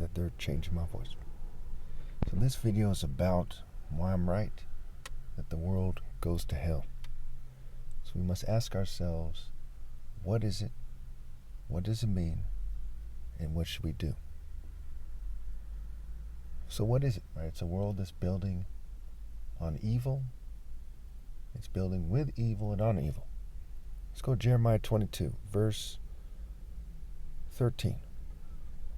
that they're changing my voice. So this video is about why I'm right, that the world goes to hell. So we must ask ourselves, what is it? What does it mean? And what should we do? So what is it? Right? It's a world that's building on evil. It's building with evil and on evil. Let's go to Jeremiah 22, verse 13.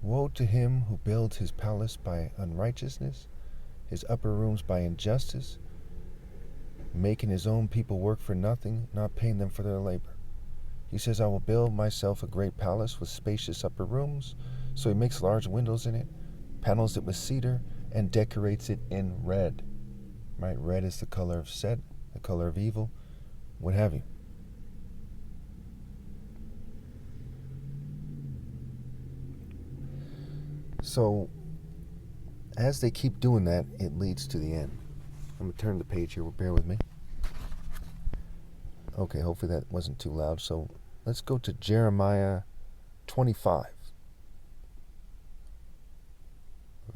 Woe to him who builds his palace by unrighteousness, his upper rooms by injustice, making his own people work for nothing, not paying them for their labor. He says, I will build myself a great palace with spacious upper rooms. So he makes large windows in it, panels it with cedar, and decorates it in red. Right? Red is the color of Set, the color of evil, what have you. So, as they keep doing that, it leads to the end. I'm going to turn the page here, bear with me. Okay, hopefully that wasn't too loud. So, let's go to Jeremiah 25,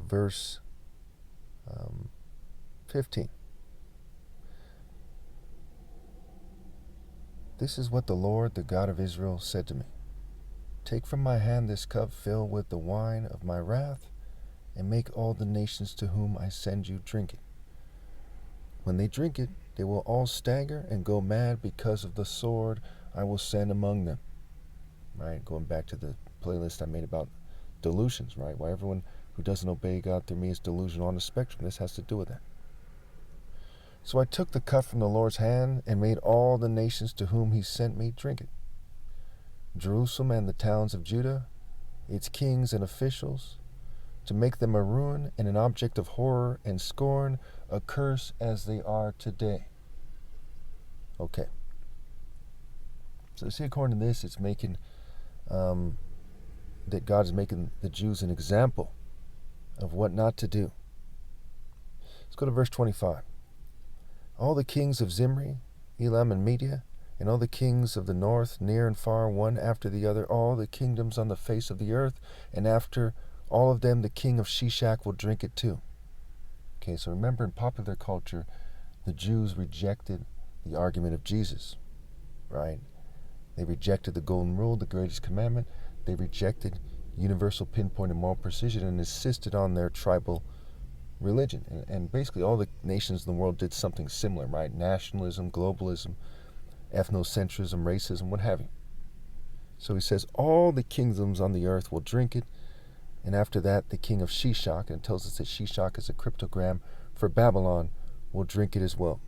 verse 15. This is what the Lord, the God of Israel, said to me. Take from my hand this cup filled with the wine of my wrath, and make all the nations to whom I send you drink it. When they drink it, they will all stagger and go mad because of the sword I will send among them. Right? Going back to the playlist I made about delusions, right? Why everyone who doesn't obey God through me is delusional on the spectrum. This has to do with that. So I took the cup from the Lord's hand and made all the nations to whom he sent me drink it. Jerusalem and the towns of Judah, its kings and officials, to make them a ruin and an object of horror and scorn, a curse as they are today. Okay. So see, according to this, it's making, that God is making the Jews an example of what not to do. Let's go to verse 25. All the kings of Zimri, Elam, and Media, and all the kings of the north, near and far, one after the other, all the kingdoms on the face of the earth, and after all of them the king of Shishak will drink it too. Okay, so remember, in popular culture, the Jews rejected the argument of Jesus, right? They rejected the golden rule, the greatest commandment. They rejected universal pinpoint and moral precision and insisted on their tribal religion. And basically all the nations in the world did something similar, right? Nationalism, globalism, ethnocentrism, racism, what have you. So he says, all the kingdoms on the earth will drink it, and after that the king of Shishak, and it tells us that Shishak is a cryptogram for Babylon, will drink it as well.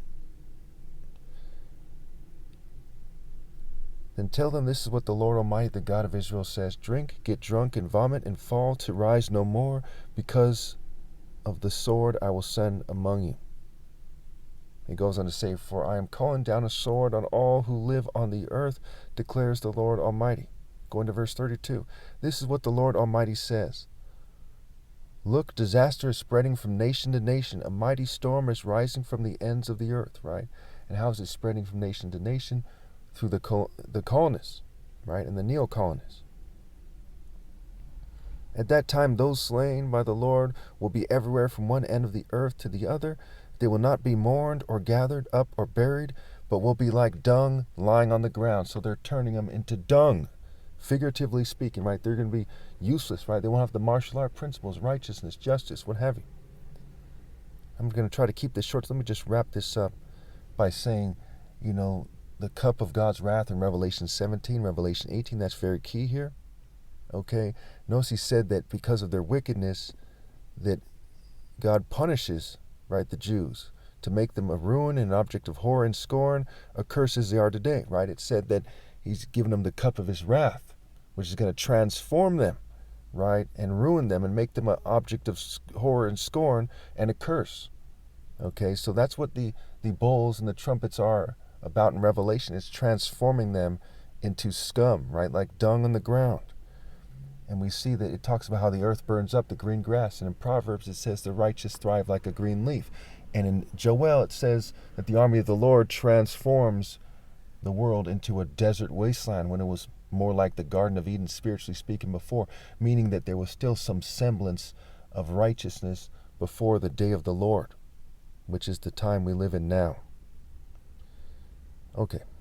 Then tell them this is what the Lord Almighty, the God of Israel, says. Drink, get drunk, and vomit, and fall to rise no more, because of the sword I will send among you. He goes on to say, for I am calling down a sword on all who live on the earth, declares the Lord Almighty. Going to verse 32. This is what the Lord Almighty says. Look, disaster is spreading from nation to nation. A mighty storm is rising from the ends of the earth, right? And how is it spreading from nation to nation? Through the colonists, right? And the neo-colonists. At that time, those slain by the Lord will be everywhere from one end of the earth to the other. They will not be mourned or gathered up or buried, but will be like dung lying on the ground. So they're turning them into dung, figuratively speaking, right? They're going to be useless, right? They won't have the martial art principles, righteousness, justice, what have you. I'm going to try to keep this short. So let me just wrap this up by saying, the cup of God's wrath in Revelation 17, Revelation 18, that's very key here. Okay? Notice he said that because of their wickedness, that God punishes, right, the Jews, to make them a ruin and an object of horror and scorn, a curse as they are today, right? It said that he's given them the cup of his wrath, which is going to transform them, right, and ruin them and make them an object of horror and scorn and a curse. Okay, so that's what the bowls and the trumpets are about in Revelation. It's transforming them into scum, right, like dung on the ground. And we see that it talks about how the earth burns up the green grass. And in Proverbs it says the righteous thrive like a green leaf. And in Joel it says that the army of the Lord transforms the world into a desert wasteland when it was more like the Garden of Eden, spiritually speaking, before, meaning that there was still some semblance of righteousness before the day of the Lord, which is the time we live in now. Okay.